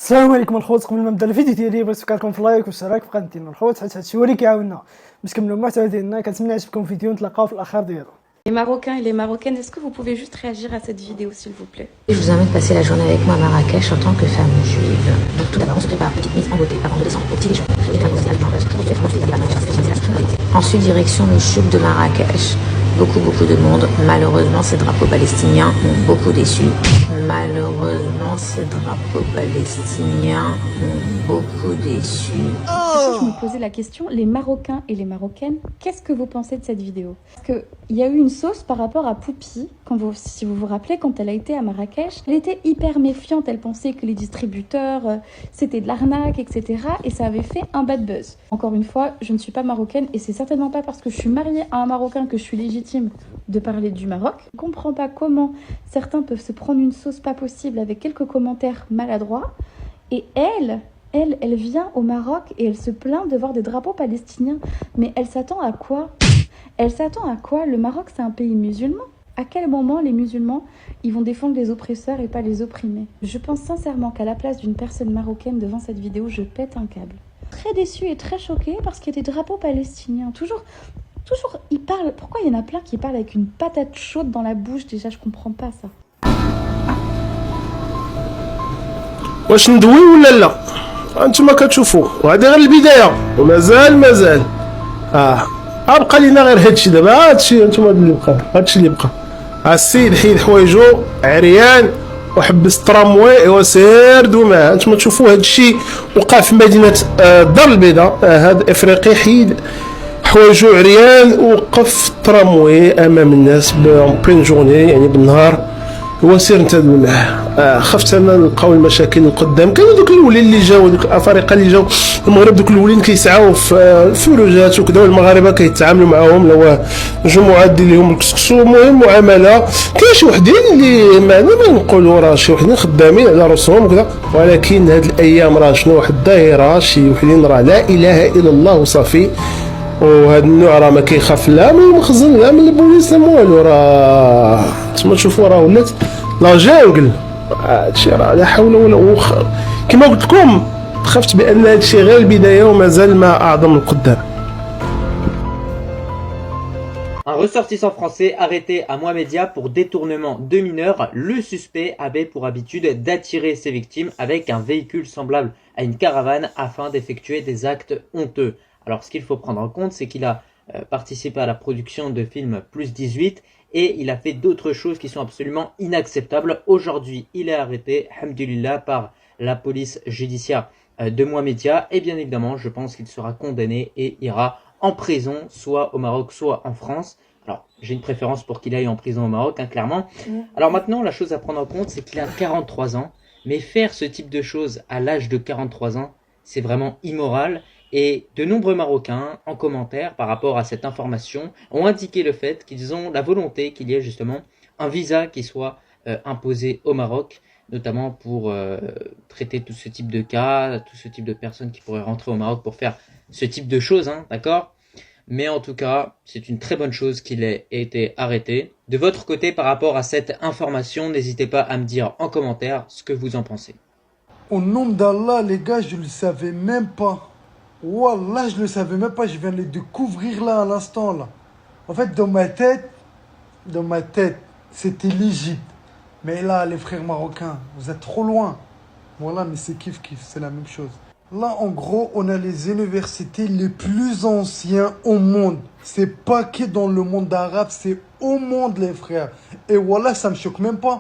السلام عليكم الخوت. قبل ما نبدا الفيديو ديالي بغيت نفكركم في اللايك والاشتراك في قناتنا الخوت، حيت هادشي هو اللي كيعاوننا باش نكملوا المحتوى ديالنا. كنتمنى يعجبكم الفيديو، نتلاقاو في الاخر ديالو. Les Marocains et les Marocaines, est-ce que vous pouvez juste réagir à cette vidéo, s'il vous plaît? Je vous invite à passer la journée avec moi à Marrakech en tant que femme juive. Donc tout d'abord, on se prépare, petite mise en beauté avant de descendre au petit déjeuner. Ensuite, direction le chouk de Marrakech. Beaucoup de monde. Malheureusement, ces drapeaux palestiniens m'ont beaucoup déçu. Malheureusement, ces drapeaux palestiniens m'ont beaucoup déçu. Je me posais la question, les Marocains et les Marocaines, qu'est-ce que vous pensez de cette vidéo? Parce qu'il y a eu une sauce par rapport à Poupi, si vous vous rappelez, quand elle a été à Marrakech. Elle était hyper méfiante, elle pensait que les distributeurs, c'était de l'arnaque, etc. Et ça avait fait un bad buzz. Encore une fois, je ne suis pas marocaine et c'est certainement pas parce que je suis mariée à un Marocain que je suis légitime de parler du Maroc. Je ne comprends pas comment certains peuvent se prendre une sauce pas possible avec quelques commentaires maladroits. Et elle vient au Maroc et elle se plaint de voir des drapeaux palestiniens. Mais elle s'attend à quoi? Elle s'attend à quoi? Le Maroc, c'est un pays musulman. À quel moment les musulmans, ils vont défendre les oppresseurs et pas les opprimés? Je pense sincèrement qu'à la place d'une personne marocaine devant cette vidéo, je pète un câble. Très déçue et très choquée parce qu'il y a des drapeaux palestiniens. Toujours, ils parlent. Pourquoi il y en a plein qui parlent avec une patate chaude dans la bouche? Déjà, je comprends pas ça. واش ندوي ولا لا؟ انتما كتشوفوا وهذه غير البدايه ومازال ابقى لينا غير هادشي دابا. هادشي انتما اللي بقى، هادشي اللي بقى. السيد حيد حوايجو عريان وحبس الترامواي وسير دوما. انتما تشوفوا هادشي وقع في مدينه الدار البيضاء. هذا افريقي حيد حوايجو عريان وقف الترامواي امام الناس بلين جورني، يعني بالنهار. هو سير نتادو معاه. خفت انا نلقاو المشاكل القدام. كانوا دوك الاولين اللي جاو، دوك الافارقه اللي جاو المغرب، دوك الاولين كيسعاو في الفروجات وكذا، والمغاربه كيتعاملوا معاهم لو مجموعات ديال لهم الكسكسو. المهم معامله. كاين شي وحدين اللي ما نقولوا راه شي وحدين خدامين على راسهم وكذا، ولكن هاد الايام راه شنو واحد الظاهره، شي وحدين راه لا اله الا الله وصافي. وهذا النوع راه ما كيخاف لا من المخزن لا من البوليس لا والو. راه تما تشوفوا راه ولات لا جانجل. هادشي راه لا حول ولا كما قلت لكم خفت بان هادشي غير البدايه ومازال ما اعظم القدام. Un ressortissant français arrêté à Mohamedia pour détournement de mineurs. Le suspect avait pour habitude d'attirer ses victimes avec un véhicule semblable à une caravane afin d'effectuer des actes honteux. Alors ce qu'il faut prendre en compte, c'est qu'il a participé à la production de films plus 18 et il a fait d'autres choses qui sont absolument inacceptables. Aujourd'hui, il est arrêté, alhamdoulilah, par la police judiciaire de Mohamedia. Et bien évidemment, je pense qu'il sera condamné et ira en prison, soit au Maroc, soit en France. Alors, j'ai une préférence pour qu'il aille en prison au Maroc, hein, clairement. Alors maintenant, la chose à prendre en compte, c'est qu'il a 43 ans. Mais faire ce type de choses à l'âge de 43 ans, c'est vraiment immoral. Et de nombreux Marocains, en commentaire par rapport à cette information, ont indiqué le fait qu'ils ont la volonté qu'il y ait justement un visa qui soit imposé au Maroc, notamment pour traiter tout ce type de cas, tout ce type de personnes qui pourraient rentrer au Maroc pour faire ce type de choses, hein, d'accord? Mais en tout cas, c'est une très bonne chose qu'il ait été arrêté. De votre côté, par rapport à cette information, n'hésitez pas à me dire en commentaire ce que vous en pensez. Au nom d'Allah, les gars, je le savais même pas. Wallah, je le savais même pas, je viens de le découvrir là à l'instant là. En fait, dans ma tête, c'était l'Égypte. Mais là, les frères marocains, vous êtes trop loin. Voilà, mais c'est kiff, c'est la même chose. Là, en gros, on a les universités les plus anciens au monde. C'est pas que dans le monde arabe, c'est au monde, les frères. Et voilà, ça me choque même pas.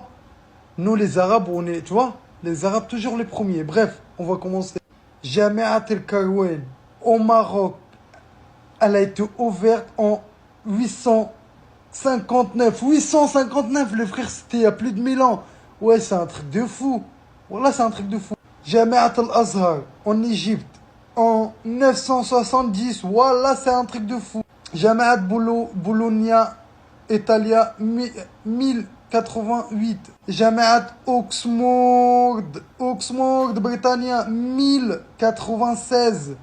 Nous, les Arabes, on est, tu vois, les Arabes, toujours les premiers. Bref, on va commencer. Jamiat el-Karouen au Maroc, elle a été ouverte en 859. 859, les frères, c'était il y a plus de 1000 ans. Ouais, c'est un truc de fou. Voilà, c'est un truc de fou. Jamiat al-Azhar en Égypte en 970. Voilà, c'est un truc de fou. Jamiat Bologna, Italia, 1088. Jamiat Oxford, Britannia, 1096.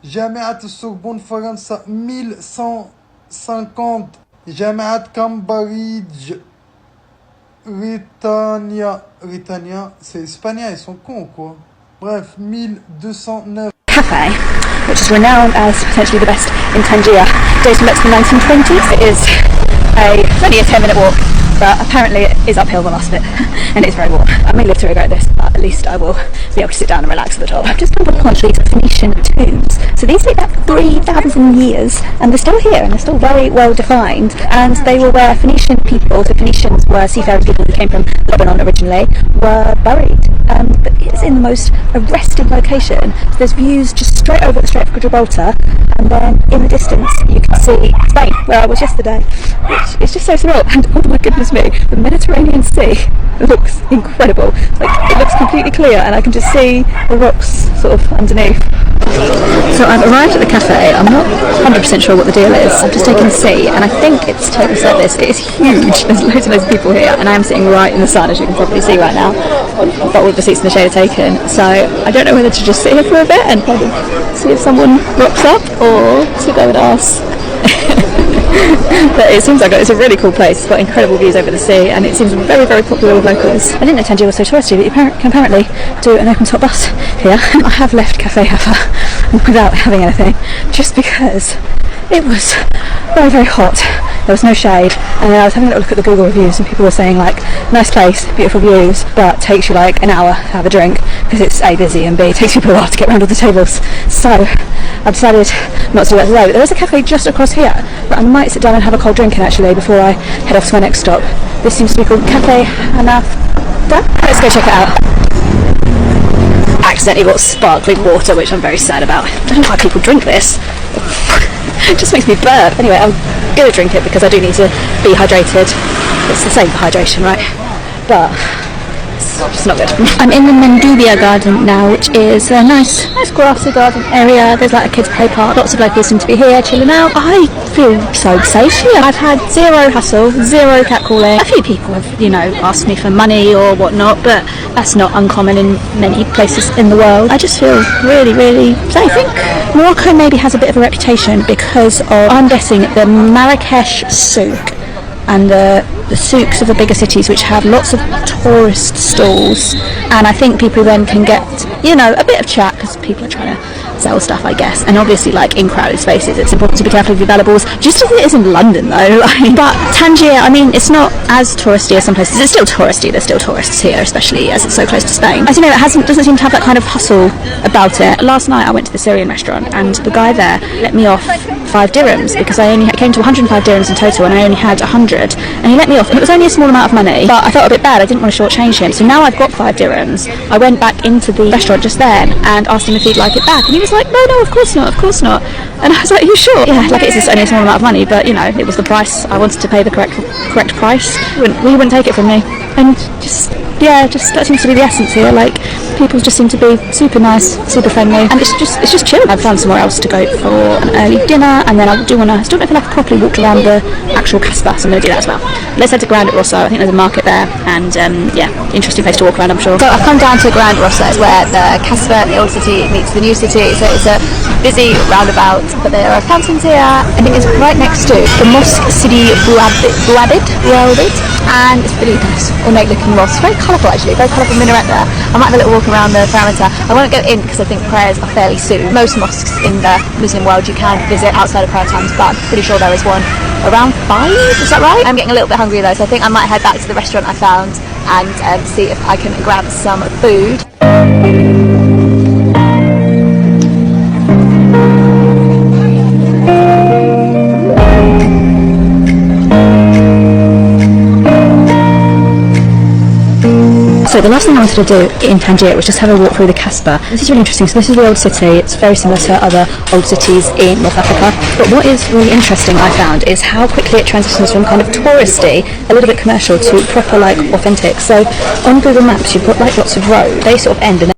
Jamiat Sorbonne, France, 1150. Jamiat Cambridge, Ritania, c'est Espagnol, ils sont cons ou quoi? Bref, 1209. Cafe, which is renowned as potentially the best in Tangier, dating back to the 1920s. It is only a 10-minute walk, but apparently it is uphill the last bit, and it's very warm. I may live to regret this, but at least I will be able to sit down and relax at the top. I've just stumbled upon these Phoenician tombs. So these date back 3,000 years, and they're still here, and they're still very well defined. And they were where Phoenician people, so Phoenicians were seafaring people who came from Lebanon originally, were buried. But it's in the most arresting location. So there's views just straight over the Strait of Gibraltar, and then in the distance you can see Spain, where I was yesterday, which is just so surreal. And oh my goodness me, the Mediterranean Sea looks incredible. Like, it looks completely clear, and I can just see the rocks sort of underneath. So I've arrived at the cafe. I'm not 100% sure what the deal is. I've just taken a seat, and I think it's table service. It is huge. There's loads and loads of people here, and I am sitting right in the sun, as you can probably see right now. But all of the seats in the shade are taken, so I don't know whether to just sit here for a bit and kind of see if someone rocks up, or to go and ask. But it seems like it's a really cool place. It's got incredible views over the sea, and it seems very, very popular with locals. I didn't know Tangier was so touristy, but you can apparently do an open top bus here. I have left Cafe Hafa without having anything, just because it was very, very hot. There was no shade, and then I was having a look at the Google reviews, and people were saying like, nice place, beautiful views, but takes you like an hour to have a drink, because it's A, busy, and B, it takes people a while to get around all the tables. So I decided not to do that today. But there is a cafe just across here, but I might sit down and have a cold drink in actually before I head off to my next stop. This seems to be called Cafe Hanafda. Let's go check it out. Accidentally bought sparkling water, which I'm very sad about. I don't know why people drink this. It just makes me burp. Anyway, I'm going to drink it because I do need to be hydrated. It's the same for hydration, right? But it's not good. I'm in the Mendubia garden now, which is a nice grassy garden area. There's like a kids play park. Lots of locals seem to be here chilling out. I feel so safe here. I've had zero hustle, zero catcalling. A few people have, asked me for money or whatnot, but that's not uncommon in many places in the world. I just feel really, really safe. I think Morocco maybe has a bit of a reputation because of, I'm guessing, the Marrakesh souk and the souks of the bigger cities, which have lots of tourist stalls, and I think people then can get a bit of chat because people are trying to sell stuff, I guess. And obviously, like in crowded spaces, it's important to be careful of your valuables, just as it is in London though. But Tangier, I mean, it's not as touristy as some places. It's still touristy. There's still tourists here, especially as it's so close to Spain. I don't know, it doesn't seem to have that kind of hustle about it. Last night I went to the Syrian restaurant, and the guy there let me off 5 dirhams because I only came to 105 dirhams in total, and I only had 100, and he let me off, and it was only a small amount of money, but I felt a bit bad. I didn't want to shortchange him, so now I've got 5 dirhams. I went back into the restaurant just then and asked him if he'd like it back, and he was like, no, of course not, and I was like, are you sure? Yeah, like it is only a small amount of money, but it was the price. I wanted to pay the correct price. He wouldn't take it from me, and just that seems to be the essence here. Like, people just seem to be super nice, super friendly, and it's just chill. I've found somewhere else to go for an early dinner, and then I still don't feel like I've properly walked around the actual Kasbah, so I'm going to do that as well. Let's head to Grand Rosso. I think there's a market there, and interesting place to walk around, I'm sure. So I've come down to Grand Rosso, where the Kasbah, the old city, meets the new city. So it's a busy roundabout, but there are fountains here. I think it's right next to the Mosque Sidi Bouabid, and it's really nice, ornate looking mosque. Very colourful actually, very colourful minaret there. I might have a little walk around the perimeter. I won't go in because I think prayers are fairly soon. Most mosques in the Muslim world you can visit outside of prayer times, but I'm pretty sure there is one around 5, is that right? I'm getting a little bit hungry though, so I think I might head back to the restaurant I found and see if I can grab some food. So the last thing I wanted to do in Tangier was just have a walk through the Kasbah. This is really interesting. So this is the old city. It's very similar to other old cities in North Africa. But what is really interesting, I found, is how quickly it transitions from kind of touristy, a little bit commercial, to proper, like, authentic. So on Google Maps, you've got like lots of roads. They sort of end and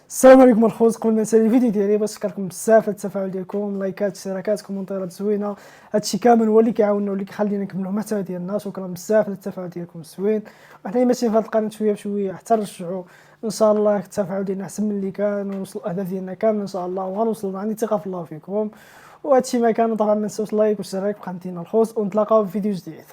السلام عليكم الخوت. قبل ما نسالي الفيديو ديالي باش نشكركم بزاف على التفاعل ديالكم، لايكات، اشتراكات، كومنتات زوينه. هادشي كامل هو اللي كيعاوننا واللي كيخلينا نكملوا المحتوى ديالنا. شكرا بزاف على التفاعل ديالكم الزوين، وحنا ماشيين في هاد القناه شويه بشويه حتى نرجعوا ان شاء الله التفاعل ديالنا احسن من اللي كان، ونوصل الاهداف ديالنا كامل ان شاء الله، وغنوصلوا. عندي ثقه في الله فيكم، وهادشي ما كان. طبعا ما تنساوش لايك واشتراك في قناتنا الخوت، ونتلاقاو في فيديو جديد.